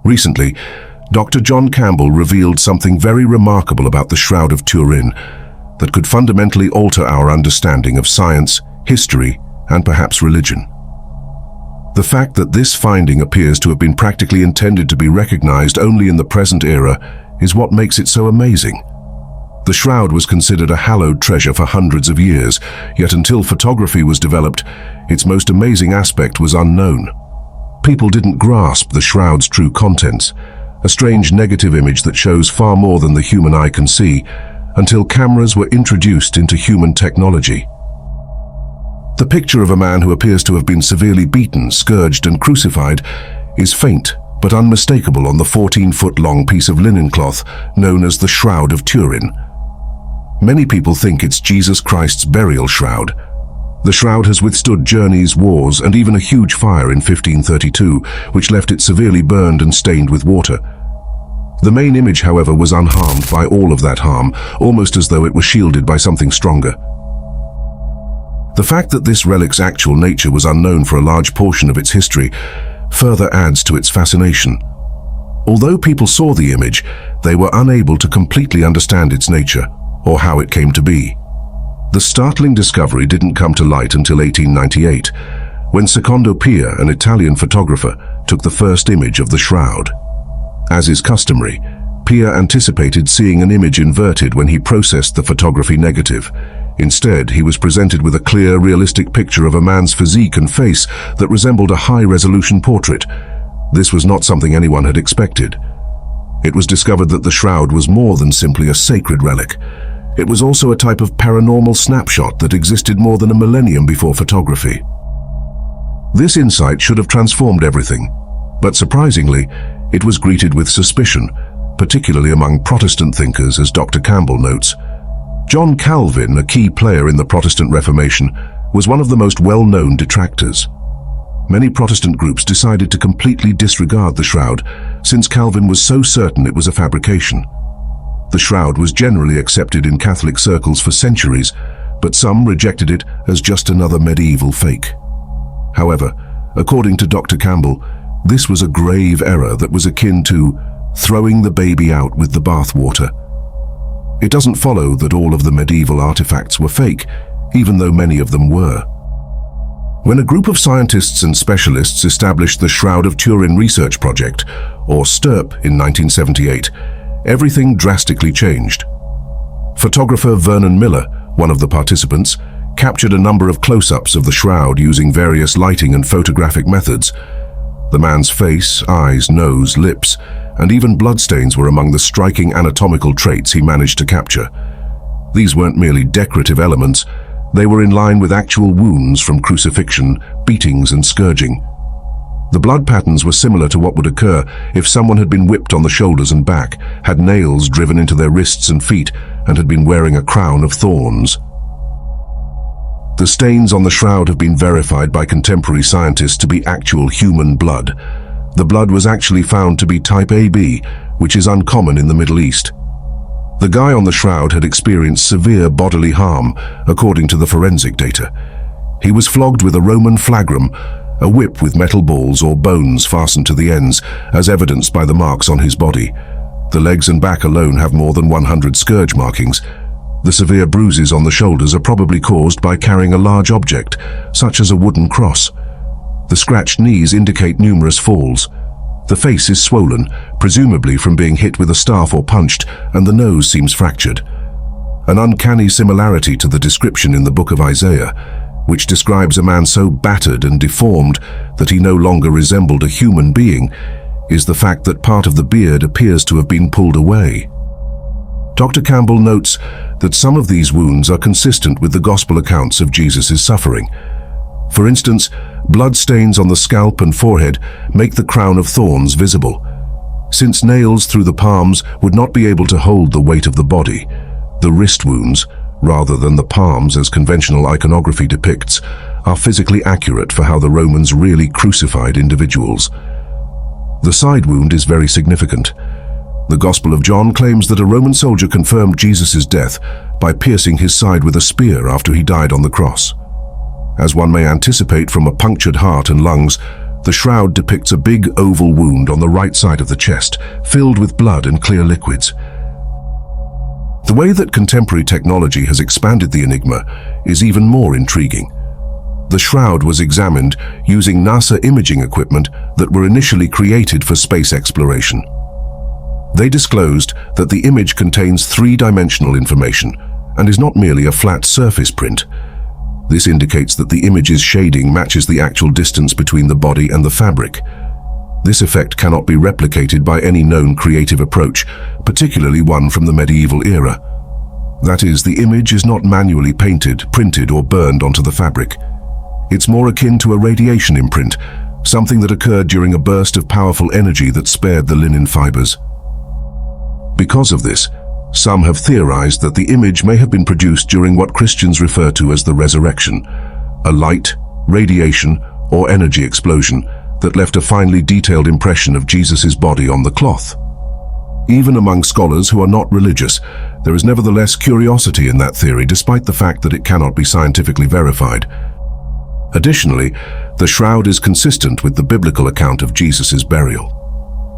Recently, Dr. John Campbell revealed something very remarkable about the Shroud of Turin that could fundamentally alter our understanding of science, history, and perhaps religion. The fact that this finding appears to have been practically intended to be recognized only in the present era is what makes it so amazing. The shroud was considered a hallowed treasure for hundreds of years, yet until photography was developed, its most amazing aspect was unknown. People didn't grasp the shroud's true contents, a strange negative image that shows far more than the human eye can see, until cameras were introduced into human technology. The picture of a man who appears to have been severely beaten, scourged, and crucified is faint but unmistakable on the 14-foot-long piece of linen cloth known as the Shroud of Turin. Many people think it's Jesus Christ's burial shroud. The shroud has withstood journeys, wars, and even a huge fire in 1532, which left it severely burned and stained with water. The main image, however, was unharmed by all of that harm, almost as though it was shielded by something stronger. The fact that this relic's actual nature was unknown for a large portion of its history further adds to its fascination. Although people saw the image, they were unable to completely understand its nature, or how it came to be. The startling discovery didn't come to light until 1898, when Secondo Pia, an Italian photographer, took the first image of the shroud. As is customary, Pia anticipated seeing an image inverted when he processed the photography negative. Instead, he was presented with a clear, realistic picture of a man's physique and face that resembled a high-resolution portrait. This was not something anyone had expected. It was discovered that the shroud was more than simply a sacred relic. It was also a type of paranormal snapshot that existed more than a millennium before photography. This insight should have transformed everything, but surprisingly, it was greeted with suspicion, particularly among Protestant thinkers, as Dr. Campbell notes. John Calvin, a key player in the Protestant Reformation, was one of the most well-known detractors. Many Protestant groups decided to completely disregard the shroud, since Calvin was so certain it was a fabrication. The shroud was generally accepted in Catholic circles for centuries, but some rejected it as just another medieval fake. However, according to Dr. Campbell, this was a grave error that was akin to throwing the baby out with the bathwater. It doesn't follow that all of the medieval artifacts were fake, even though many of them were. When a group of scientists and specialists established the Shroud of Turin Research Project, or STURP, in 1978, everything drastically changed. Photographer Vernon Miller, one of the participants, captured a number of close-ups of the shroud using various lighting and photographic methods. The man's face, eyes, nose, lips, and even bloodstains were among the striking anatomical traits he managed to capture. These weren't merely decorative elements, they were in line with actual wounds from crucifixion, beatings, and scourging. The blood patterns were similar to what would occur if someone had been whipped on the shoulders and back, had nails driven into their wrists and feet, and had been wearing a crown of thorns. The stains on the shroud have been verified by contemporary scientists to be actual human blood. The blood was actually found to be type AB, which is uncommon in the Middle East. The guy on the shroud had experienced severe bodily harm, according to the forensic data. He was flogged with a Roman flagrum, a whip with metal balls or bones fastened to the ends, as evidenced by the marks on his body. The legs and back alone have more than 100 scourge markings. The severe bruises on the shoulders are probably caused by carrying a large object, such as a wooden cross. The scratched knees indicate numerous falls. The face is swollen, presumably from being hit with a staff or punched, and the nose seems fractured. An uncanny similarity to the description in the book of Isaiah, which describes a man so battered and deformed that he no longer resembled a human being, is the fact that part of the beard appears to have been pulled away. Dr. Campbell notes that some of these wounds are consistent with the gospel accounts of Jesus' suffering. For instance, blood stains on the scalp and forehead make the crown of thorns visible. Since nails through the palms would not be able to hold the weight of the body, the wrist wounds, rather than the palms as conventional iconography depicts, are physically accurate for how the Romans really crucified individuals. The side wound is very significant. The Gospel of John claims that a Roman soldier confirmed Jesus' death by piercing his side with a spear after he died on the cross. As one may anticipate from a punctured heart and lungs, The shroud depicts a big oval wound on the right side of the chest, filled with blood and clear liquids. The way that contemporary technology has expanded the enigma is even more intriguing. The shroud was examined using NASA imaging equipment that were initially created for space exploration. They disclosed that the image contains three-dimensional information and is not merely a flat surface print. This indicates that the image's shading matches the actual distance between the body and the fabric. This effect cannot be replicated by any known creative approach, particularly one from the medieval era. That is, the image is not manually painted, printed, or burned onto the fabric. It's more akin to a radiation imprint, something that occurred during a burst of powerful energy that spared the linen fibers. Because of this, some have theorized that the image may have been produced during what Christians refer to as the resurrection, a light, radiation, or energy explosion that left a finely detailed impression of Jesus' body on the cloth. Even among scholars who are not religious, there is nevertheless curiosity in that theory, despite the fact that it cannot be scientifically verified. Additionally, the shroud is consistent with the biblical account of Jesus' burial.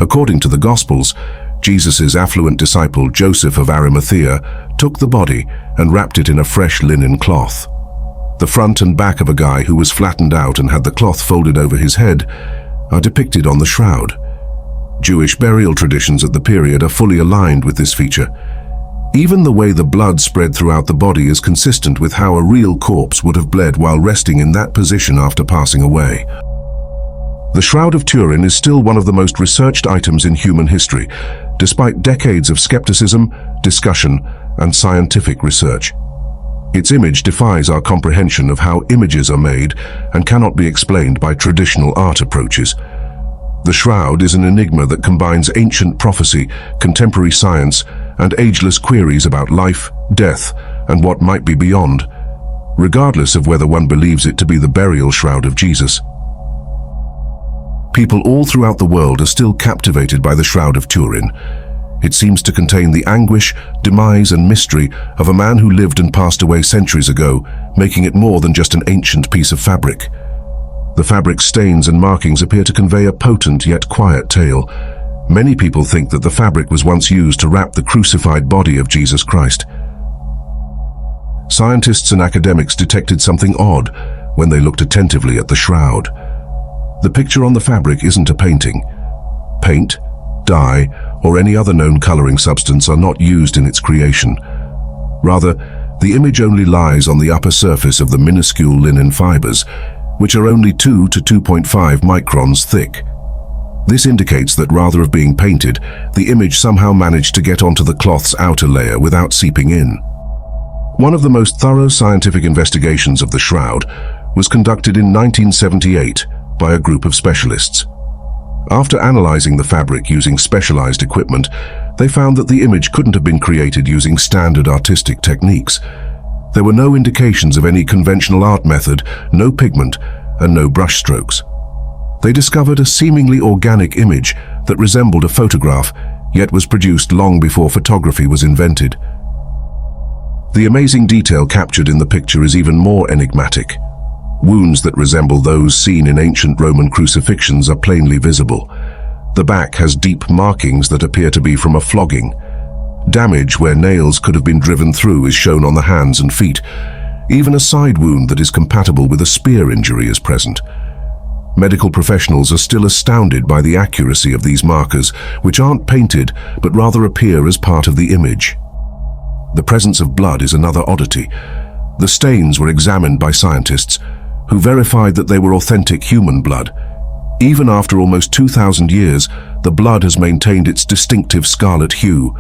According to the Gospels, Jesus' affluent disciple Joseph of Arimathea took the body and wrapped it in a fresh linen cloth. The front and back of a guy who was flattened out and had the cloth folded over his head are depicted on the shroud. Jewish burial traditions at the period are fully aligned with this feature. Even the way the blood spread throughout the body is consistent with how a real corpse would have bled while resting in that position after passing away. The Shroud of Turin is still one of the most researched items in human history, despite decades of skepticism, discussion, and scientific research. Its image defies our comprehension of how images are made and cannot be explained by traditional art approaches. The shroud is an enigma that combines ancient prophecy, contemporary science, and ageless queries about life, death, and what might be beyond, regardless of whether one believes it to be the burial shroud of Jesus. People all throughout the world are still captivated by the Shroud of Turin. It seems to contain the anguish, demise, and mystery of a man who lived and passed away centuries ago, making it more than just an ancient piece of fabric. The fabric's stains and markings appear to convey a potent yet quiet tale. Many people think that the fabric was once used to wrap the crucified body of Jesus Christ. Scientists and academics detected something odd when they looked attentively at the shroud. The picture on the fabric isn't a painting. Paint, dye, or any other known coloring substance are not used in its creation. Rather, the image only lies on the upper surface of the minuscule linen fibers, which are only 2 to 2.5 microns thick. This indicates that rather than being painted, the image somehow managed to get onto the cloth's outer layer without seeping in. One of the most thorough scientific investigations of the shroud was conducted in 1978 by a group of specialists. After analyzing the fabric using specialized equipment, they found that the image couldn't have been created using standard artistic techniques. There were no indications of any conventional art method, no pigment, and no brushstrokes. They discovered a seemingly organic image that resembled a photograph, yet was produced long before photography was invented. The amazing detail captured in the picture is even more enigmatic. Wounds that resemble those seen in ancient Roman crucifixions are plainly visible. The back has deep markings that appear to be from a flogging. Damage where nails could have been driven through is shown on the hands and feet. Even a side wound that is compatible with a spear injury is present. Medical professionals are still astounded by the accuracy of these markers, which aren't painted but rather appear as part of the image. The presence of blood is another oddity. The stains were examined by scientists, who verified that they were authentic human blood. Even after almost 2,000 years, the blood has maintained its distinctive scarlet hue.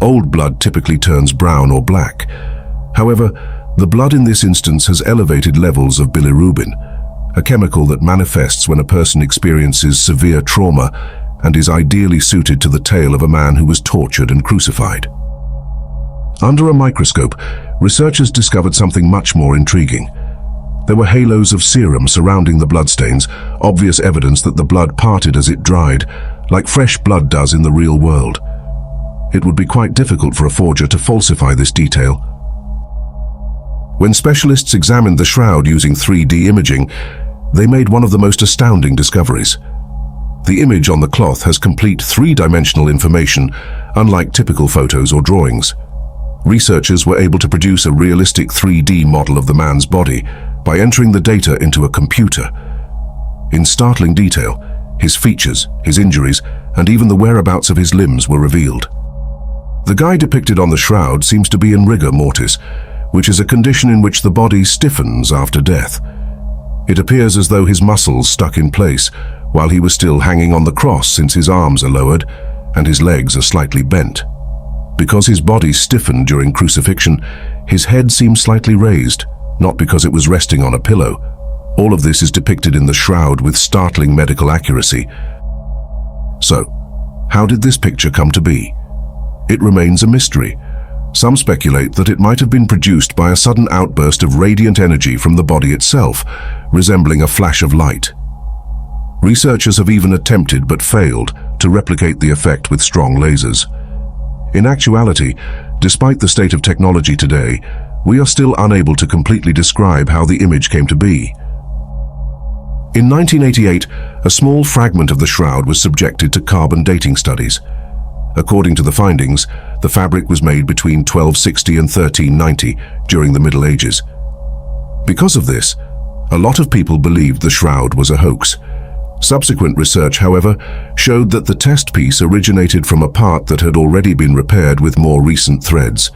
Old blood typically turns brown or black. However, the blood in this instance has elevated levels of bilirubin, a chemical that manifests when a person experiences severe trauma and is ideally suited to the tale of a man who was tortured and crucified. Under a microscope, researchers discovered something much more intriguing. There were halos of serum surrounding the bloodstains, obvious evidence that the blood parted as it dried, like fresh blood does in the real world. It would be quite difficult for a forger to falsify this detail. When specialists examined the shroud using 3D imaging, they made one of the most astounding discoveries. The image on the cloth has complete three-dimensional information, unlike typical photos or drawings. Researchers were able to produce a realistic 3D model of the man's body by entering the data into a computer. In startling detail, his features, his injuries, and even the whereabouts of his limbs were revealed. The guy depicted on the shroud seems to be in rigor mortis, which is a condition in which the body stiffens after death. It appears as though his muscles stuck in place while he was still hanging on the cross, since his arms are lowered and his legs are slightly bent. Because his body stiffened during crucifixion, his head seems slightly raised, not because it was resting on a pillow. All of this is depicted in the shroud with startling medical accuracy. So, how did this picture come to be? It remains a mystery. Some speculate that it might have been produced by a sudden outburst of radiant energy from the body itself, resembling a flash of light. Researchers have even attempted but failed to replicate the effect with strong lasers. In actuality, despite the state of technology today, we are still unable to completely describe how the image came to be. In 1988, a small fragment of the shroud was subjected to carbon dating studies. According to the findings, the fabric was made between 1260 and 1390 during the Middle Ages. Because of this, a lot of people believed the shroud was a hoax. Subsequent research, however, showed that the test piece originated from a part that had already been repaired with more recent threads.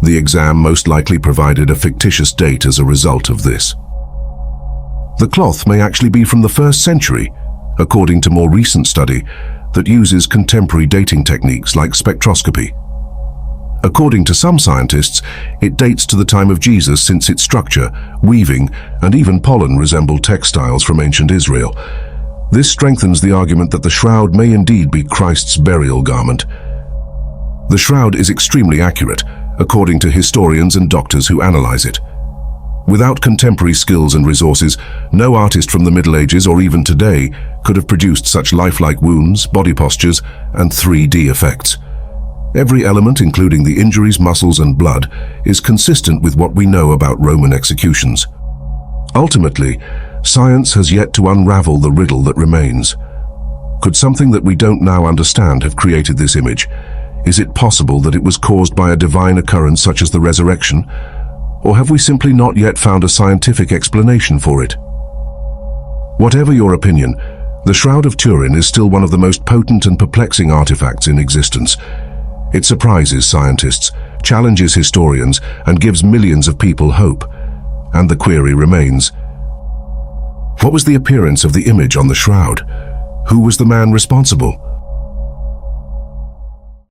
The exam most likely provided a fictitious date as a result of this. The cloth may actually be from the 1st century, according to more recent study that uses contemporary dating techniques like spectroscopy. According to some scientists, it dates to the time of Jesus, since its structure, weaving, and even pollen resemble textiles from ancient Israel. This strengthens the argument that the shroud may indeed be Christ's burial garment. The shroud is extremely accurate, according to historians and doctors who analyze it. Without contemporary skills and resources, no artist from the Middle Ages or even today could have produced such lifelike wounds, body postures, and 3D effects. Every element, including the injuries, muscles, and blood, is consistent with what we know about Roman executions. Ultimately, science has yet to unravel the riddle that remains. Could something that we don't now understand have created this image? Is it possible that it was caused by a divine occurrence such as the resurrection? Or have we simply not yet found a scientific explanation for it? Whatever your opinion, the Shroud of Turin is still one of the most potent and perplexing artifacts in existence. It surprises scientists, challenges historians, and gives millions of people hope. And the query remains: what was the appearance of the image on the shroud? Who was the man responsible?